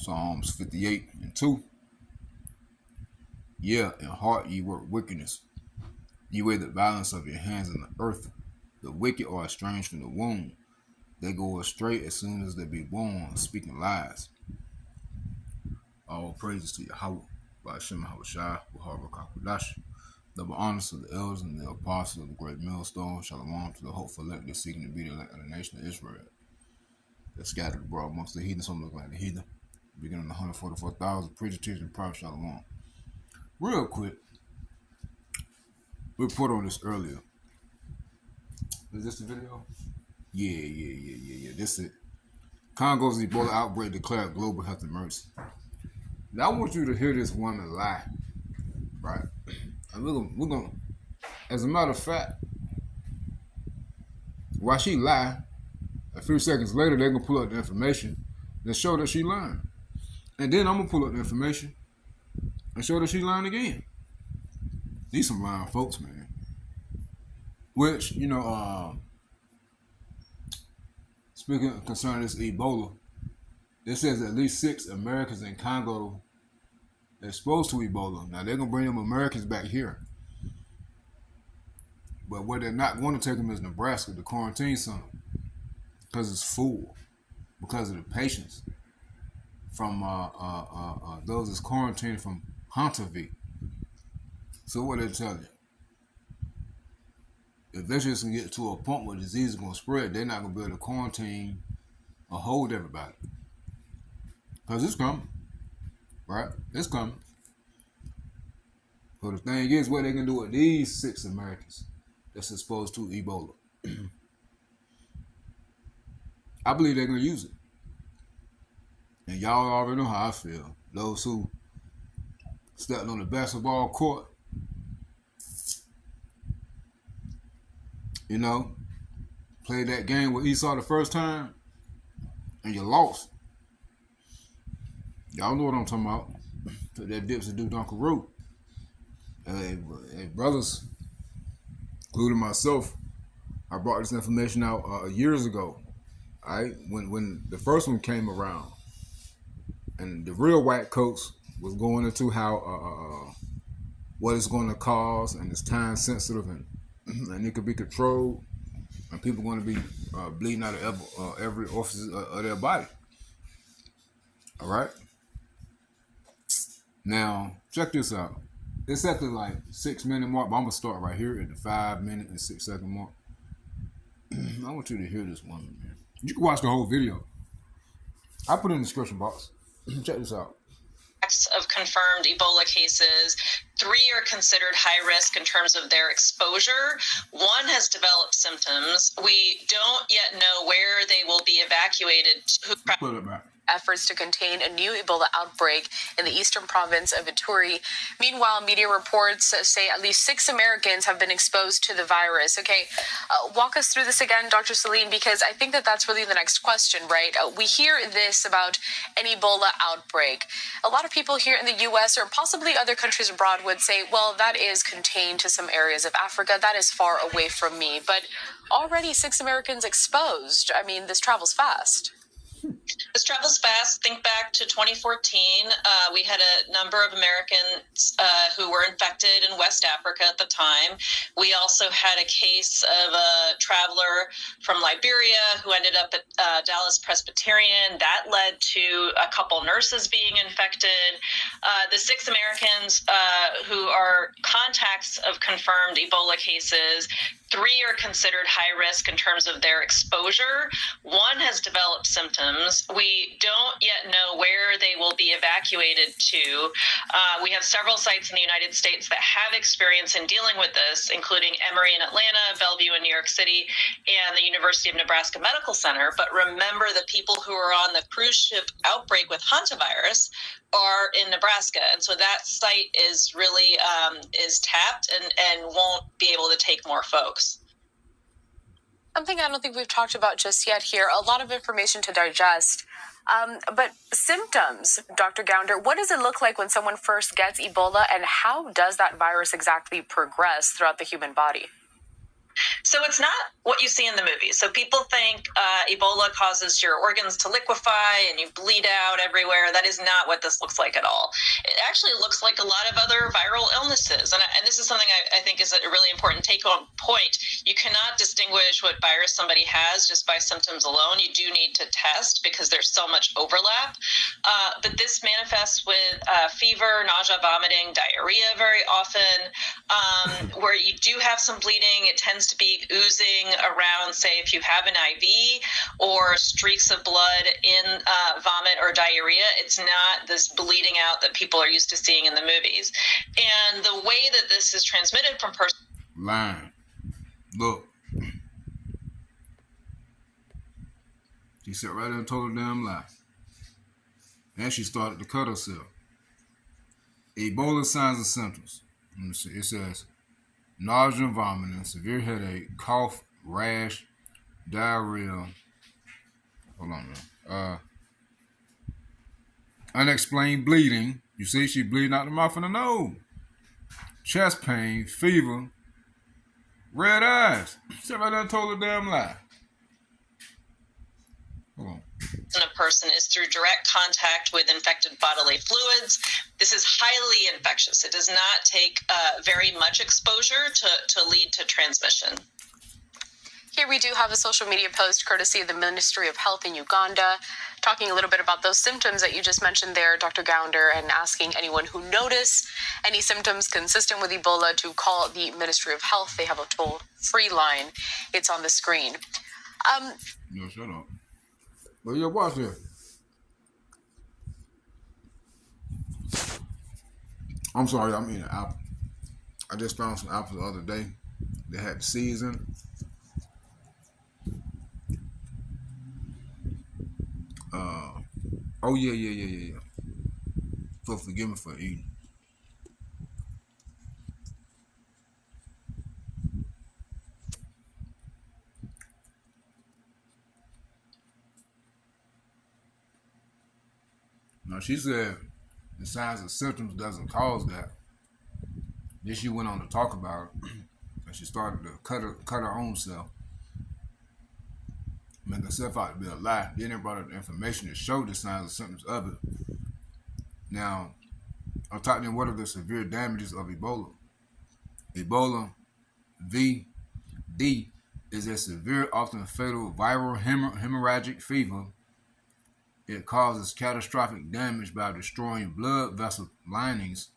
Psalms 58:2. Yeah, in heart ye work wickedness. Ye weigh the balance of your hands in the earth. The wicked are estranged from the womb. They go astray as soon as they be born, speaking lies. All praises to Yahweh, by Hashem Hawashai, Wahara Kakudash. Double honors to the elders and the apostles of the great millstone. Shalom to the hopeful elect that's seeking to be the elect of the nation of Israel. They're scattered abroad amongst the heathen, some look like the heathen. Beginning 144,000, preacher, teacher, and prophet. Shalom. Real quick, we put on this earlier. Is this the video? Yeah. This is it. Congo's Ebola outbreak declared global health emergency. Now I want you to hear this woman lie, right? And we're gonna, as a matter of fact, while she lie, a few seconds later they're gonna pull up the information and show that she lying, and then I'm gonna pull up the information and show that she lying again. These some lying folks, man. Which speaking concerning this Ebola, it says at least 6 Americans in Congo exposed to Ebola. Now they're gonna bring them Americans back here, but where they're not going to take them is Nebraska, the quarantine center, because it's full, because of the patients from those that's quarantined from Hunterville. So what they tell you? If they just can get to a point where the disease is going to spread, they're not going to be able to quarantine or hold everybody. Because it's coming. Right? It's coming. So the thing is, what they can do with these 6 Americans that's exposed to Ebola. I believe they're going to use it. And y'all already know how I feel. Those who stepped on the basketball court, played that game with Esau the first time, and you lost. Y'all know what I'm talking about. That dips to do Dunkaroo. Hey, brothers, including myself, I brought this information out years ago. Right? When the first one came around, and the real white coats was going into how what it's going to cause, and it's time sensitive, and it could be controlled, and people are going to be bleeding out of every orifice of their body. All right. Now check this out. It's at the 6-minute mark, but I'm gonna start right here at the 5-minute and 6-second mark. I want you to hear this woman, man. You can watch the whole video. I put it in the description box. Check this out. Of confirmed Ebola cases, 3 are considered high risk in terms of their exposure. 1 has developed symptoms. We don't yet know where they will be evacuated. Put it back. Efforts to contain a new Ebola outbreak in the eastern province of Ituri. Meanwhile, media reports say at least 6 Americans have been exposed to the virus. Okay, walk us through this again, Dr. Salim, because I think that's really the next question, right? We hear this about an Ebola outbreak. A lot of people here in the U.S. or possibly other countries abroad would say, well, that is contained to some areas of Africa. That is far away from me. But already 6 Americans exposed. I mean, this travels fast. This travels fast. Think back to 2014. We had a number of Americans who were infected in West Africa at the time. We also had a case of a traveler from Liberia who ended up at Dallas Presbyterian. That led to a couple nurses being infected. The 6 Americans who are contacts of confirmed Ebola cases, 3 are considered high risk in terms of their exposure. 1 has developed symptoms. We don't yet know where they will be evacuated to. We have several sites in the United States that have experience in dealing with this, including Emory in Atlanta, Bellevue in New York City, and the University of Nebraska Medical Center. But remember, the people who are on the cruise ship outbreak with hantavirus are in Nebraska. And so that site is really is tapped and won't be able to take more folks. Something I don't think we've talked about just yet here, a lot of information to digest. But symptoms, Dr. Gounder, what does it look like when someone first gets Ebola, and how does that virus exactly progress throughout the human body? So it's not what you see in the movies. So people think Ebola causes your organs to liquefy and you bleed out everywhere. That is not what this looks like at all. It actually looks like a lot of other viral illnesses. And this is something I think is a really important take-home point. You cannot distinguish what virus somebody has just by symptoms alone. You do need to test because there's so much overlap. But this manifests with fever, nausea, vomiting, diarrhea very often, where you do have some bleeding. It tends to be oozing around, say, if you have an IV or streaks of blood in vomit or diarrhea. It's not this bleeding out that people are used to seeing in the movies. And the way that this is transmitted from person. Lying. Look. She sat right there and told a damn lie. And she started to cut herself. Ebola signs and symptoms. Let me see. It says nausea and vomiting, severe headache, cough, rash, diarrhea. Hold on, man. Unexplained bleeding. You see, she bleeding out the mouth and the nose. Chest pain, fever, red eyes. She right there and told a damn lie. Hold on. A person is through direct contact with infected bodily fluids. This is highly infectious. It does not take very much exposure to lead to transmission. Here we do have a social media post courtesy of the Ministry of Health in Uganda, talking a little bit about those symptoms that you just mentioned there, Dr. Gounder, and asking anyone who notice any symptoms consistent with Ebola to call the Ministry of Health. They have a toll-free line. It's on the screen. No, shut up. Well, yeah, watch this. I'm sorry, I'm eating an apple. I just found some apples the other day. They had the season. Oh, yeah. So forgive me for eating. Now, she said the signs and symptoms doesn't cause that. Then she went on to talk about it, and she started to cut her own self, make herself out to be a lie. Then they brought her the information to show the signs and symptoms of it. Now, I'm talking what are the severe damages of Ebola? Ebola VD is a severe, often fatal viral hemorrhagic fever. It causes catastrophic damage by destroying blood vessel linings,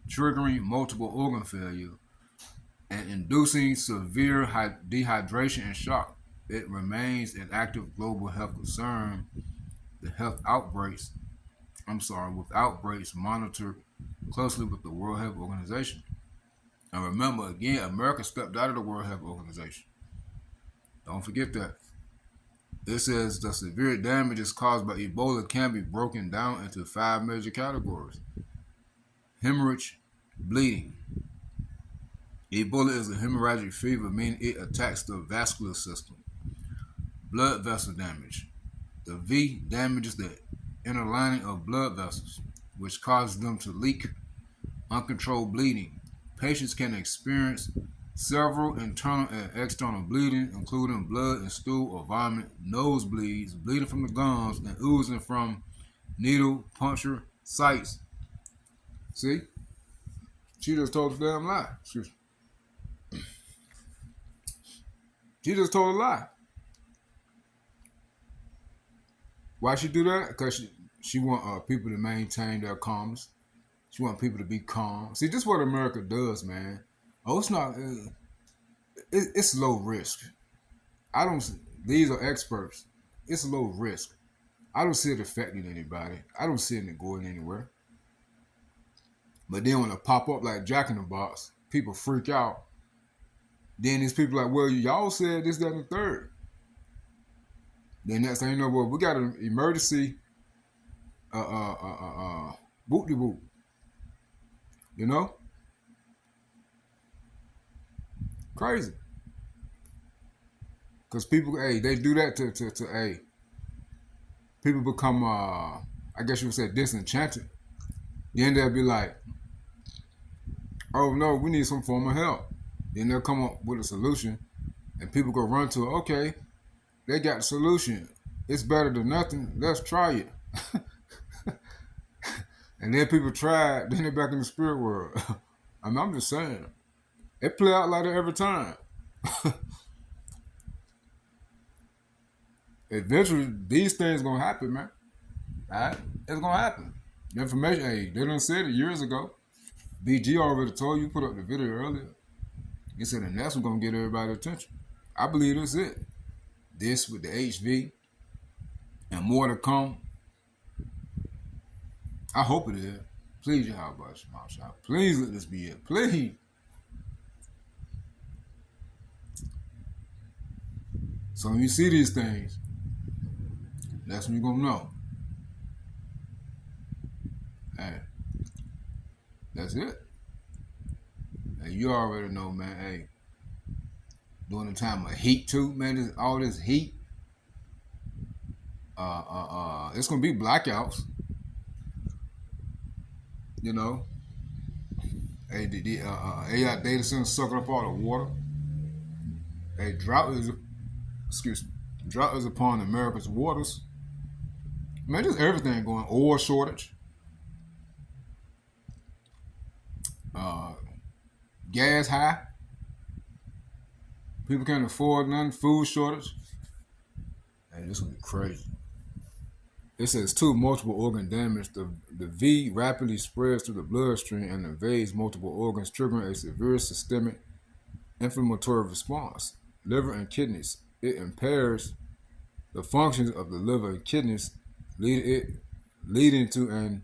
triggering multiple organ failure, and inducing severe dehydration and shock. It remains an active global health concern. The health outbreaks, with outbreaks monitored closely with the World Health Organization. And remember, again, America stepped out of the World Health Organization. Don't forget that. It says the severe damages caused by Ebola can be broken down into 5 major categories. Hemorrhage, bleeding. Ebola is a hemorrhagic fever, meaning it attacks the vascular system. Blood vessel damage. The V damages the inner lining of blood vessels, which causes them to leak. Uncontrolled bleeding. Patients can experience several internal and external bleeding, including blood and stool or vomit, nosebleeds, bleeding from the gums, and oozing from needle puncture sites. See? She just told a damn lie. She just told a lie. Why she do that? Because she want people to maintain their calmness. She want people to be calm. See, this is what America does, man. Oh, it's not. It's low risk. These are experts. It's low risk. I don't see it affecting anybody. I don't see it going anywhere. But then when it pop up like Jack in the Box, people freak out. Then these people like, well, y'all said this, that, and the third. Then next thing you know, well, we got an emergency boot-de-boot. You know? Crazy. Because people, they do that to people become, I guess you would say, disenchanted. Then they'll be like, oh no, we need some form of help. Then they'll come up with a solution, and people go run to it. Okay, they got the solution. It's better than nothing. Let's try it. And then people try it. Then they're back in the spirit world. I mean, I'm just saying, it play out like that every time. Eventually, these things gonna happen, man. All right, it's gonna happen. The information, hey, they done said it years ago. BG already told you, put up the video earlier. He said the next one gonna get everybody's attention. I believe this is it. This with the HV and more to come. I hope it is. Please, Yahweh, please let this be it. Please. So when you see these things, that's when you're gonna know. Hey, that's it. Hey, you already know, man. Hey, during the time of heat too, man, all this heat. It's gonna be blackouts. You know. Hey, the AI data center sucking up all the water. Hey, drought is upon America's waters. Man, just everything going. Oil shortage. Gas high. People can't afford none. Food shortage. Hey, this will be crazy. It says 2, multiple organ damage. The V rapidly spreads through the bloodstream and invades multiple organs, triggering a severe systemic inflammatory response. Liver and kidneys. It impairs the functions of the liver and kidneys, leading to an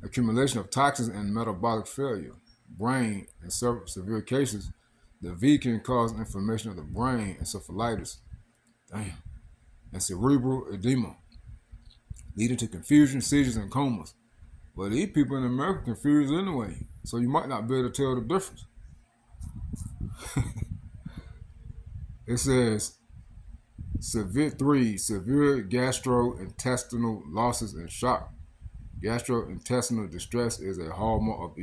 accumulation of toxins and metabolic failure. Brain, in severe cases, the V can cause inflammation of the brain, encephalitis, and cerebral edema, leading to confusion, seizures, and comas. But these people in America confused anyway, so you might not be able to tell the difference. It says, severe gastrointestinal losses and shock. Gastrointestinal distress is a hallmark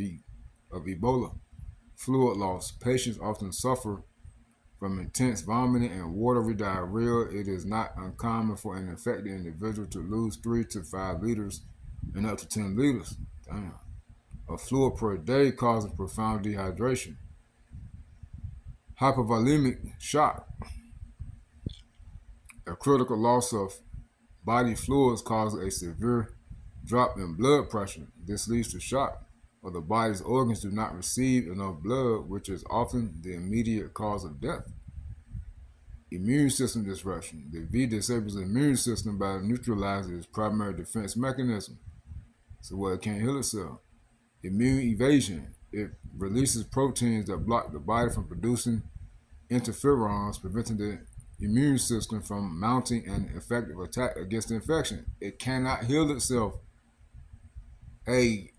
of Ebola. Fluid loss. Patients often suffer from intense vomiting and watery diarrhea. It is not uncommon for an infected individual to lose 3 to 5 liters and up to 10 liters of fluid per day, causing profound dehydration. Hypovolemic shock. A critical loss of body fluids causes a severe drop in blood pressure. This leads to shock, or the body's organs do not receive enough blood, which is often the immediate cause of death. Immune system disruption. The V disables the immune system by neutralizing its primary defense mechanism, so it can't heal itself. Immune evasion. It releases proteins that block the body from producing interferons, preventing the immune system from mounting an effective attack against the infection. It cannot heal itself. Hey,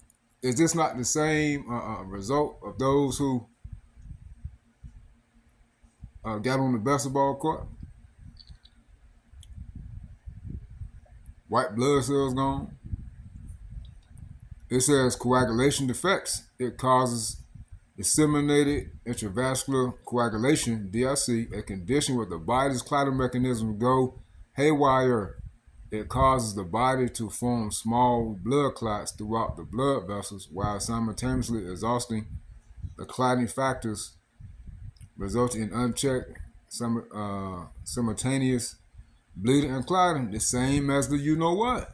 is this not the same result of those who got on the basketball court? White blood cells gone. It says coagulation defects. It causes disseminated intravascular coagulation, DIC, a condition where the body's clotting mechanisms go haywire. It causes the body to form small blood clots throughout the blood vessels while simultaneously exhausting the clotting factors, resulting in unchecked simultaneous bleeding and clotting, the same as the you know what.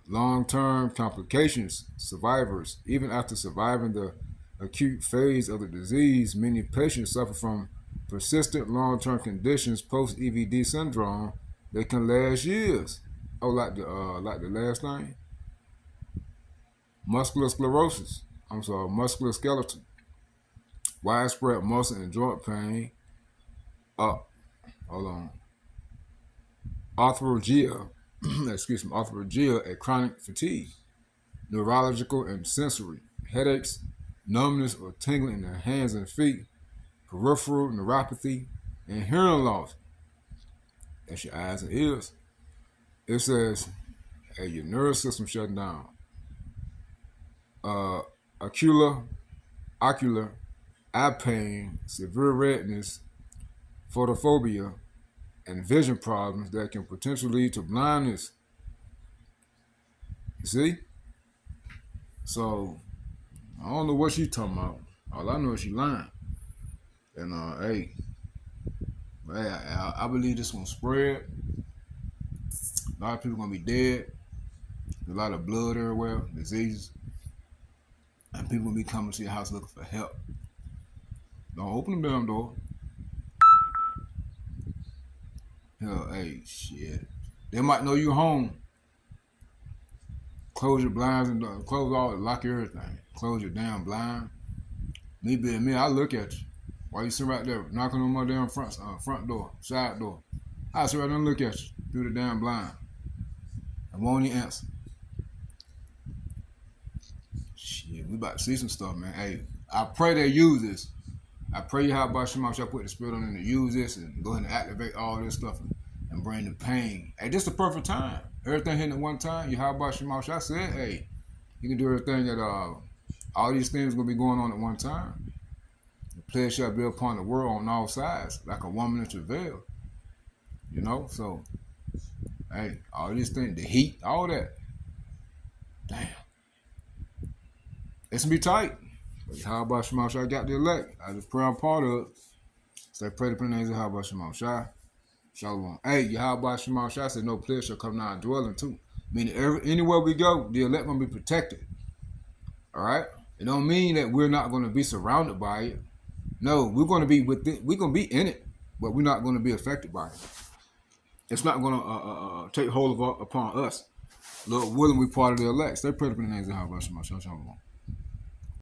Long-term complications. Survivors. Even after surviving the acute phase of the disease, many patients suffer from persistent long-term conditions post-EVD syndrome that can last years. Oh, like the last thing? Musculoskeletal. Widespread muscle and joint pain. Arthralgia. Arthralgia, a chronic fatigue. Neurological and sensory. Headaches, numbness or tingling in the hands and feet. Peripheral neuropathy, and hearing loss. That's your eyes and ears. It says, hey, your nervous system shutting down. Ocular eye pain, severe redness, photophobia, and vision problems that can potentially lead to blindness. You see? So, I don't know what she talking about. All I know is she lying. And, hey, I believe this gonna spread. A lot of people gonna be dead. A lot of blood everywhere, diseases. And people gonna be coming to your house looking for help. Don't open the damn door. Hell, hey, shit. They might know you home. Close your blinds and close all, lock everything. Close your damn blind. Me being me, I look at you. While you sit right there knocking on my damn front door, side door. I sit right there and look at you through the damn blind. I won't even answer. Shit, we about to see some stuff, man. Hey, I pray they use this. I pray you have Shema shall put the spirit on them to use this and go ahead and activate all this stuff and bring the pain. Hey, this is the perfect time. Everything hitting at one time. You have Shema shall said, hey, you can do everything that all these things gonna be going on at one time. The plague shall be upon the world on all sides, like a woman in travail. You know, so hey, all these things, the heat, all that. Damn. It's gonna be tight. How about Shema Shai got the elect? I just pray I'm part of it. So I pray the names of how about Shema Shai. Shalom. Hey, how about Shema Shai said no plague shall come nigh dwelling too. Meaning anywhere we go, the elect gonna be protected. All right? It don't mean that we're not gonna be surrounded by it. No, we're gonna be within, we're gonna be in it, but we're not gonna be affected by it. It's not gonna take hold of upon us. Lord willing, we part of the elect. Stay praying for the names of how about Shema Shai. Shalom.